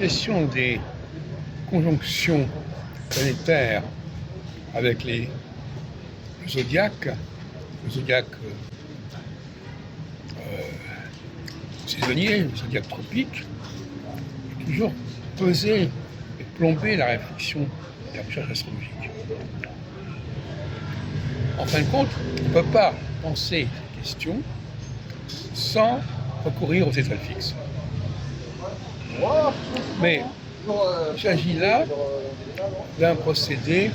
Question des conjonctions planétaires avec le zodiaque saisonnier, le zodiaque tropique, a toujours pesé et plombé la réflexion et la recherche astrologique. En fin de compte, on ne peut pas penser ces questions sans recourir aux étoiles fixes. Mais il s'agit là d'un procédé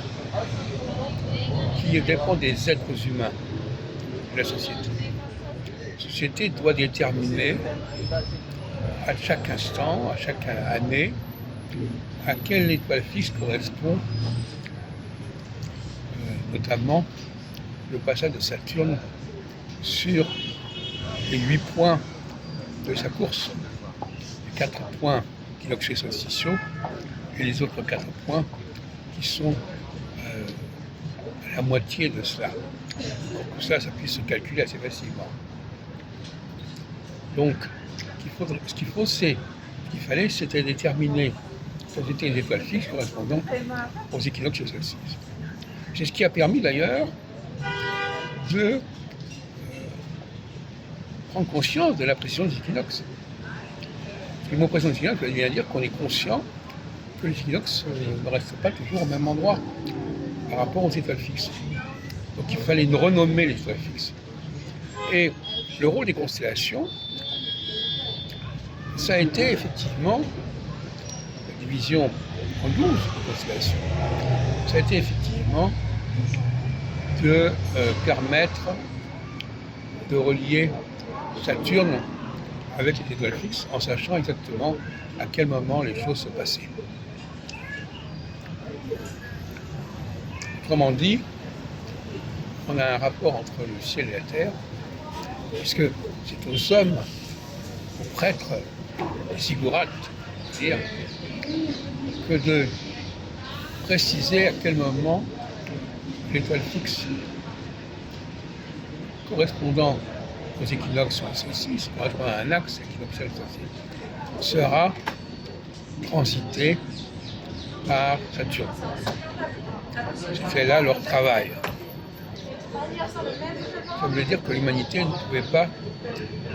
qui dépend des êtres humains de la société. La société doit déterminer à chaque instant, à chaque année, à quelle étoile fixe correspond notamment le passage de Saturne sur les 8 points de sa course, les 4 points équinoxiaux et solsticiaux, et les autres 4 points qui sont à la moitié de cela. Pour que ça puisse se calculer assez facilement. Donc, ce qu'il fallait, c'était déterminer quelles étaient les étoiles fixes correspondant aux équinoxes et aux solstices. C'est ce qui a permis d'ailleurs de prendre conscience de la précision des équinoxes. Le mot précision des équinoxes veut dire qu'on est conscient que les équinoxes ne restent pas toujours au même endroit par rapport aux étoiles fixes. Donc il fallait renommer les étoiles fixes. Et le rôle des constellations, ça a été effectivement la division en 12 constellations. Ça a été effectivement de permettre de relier Saturne avec les étoiles fixes en sachant exactement à quel moment les choses se passaient. Autrement dit, on a un rapport entre le ciel et la terre, puisque c'est aux hommes, aux prêtres, les ziggourats, c'est-à-dire que de préciser à quel moment l'étoile fixe correspondant aux équinoxes ou aux solstices, correspondant à un axe équinoxial sera transité par Saturne. C'était là leur travail. Ça voulait dire que l'humanité ne pouvait pas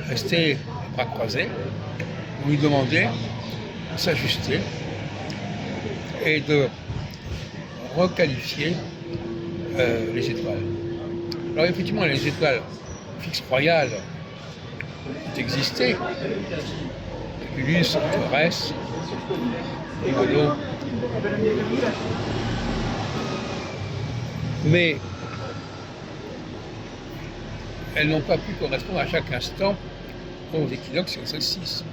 rester les bras croisés. On lui demandait de s'ajuster et de requalifier les étoiles. Alors effectivement, les étoiles fixes royales ont existé. Régulus, Taurès, Rigolo. Mais elles n'ont pas pu correspondre à chaque instant aux équinoxes et aux solstices.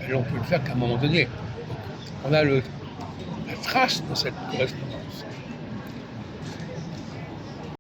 Elles n'ont pu le faire qu'à un moment donné. Donc, on a la trace de cette correspondance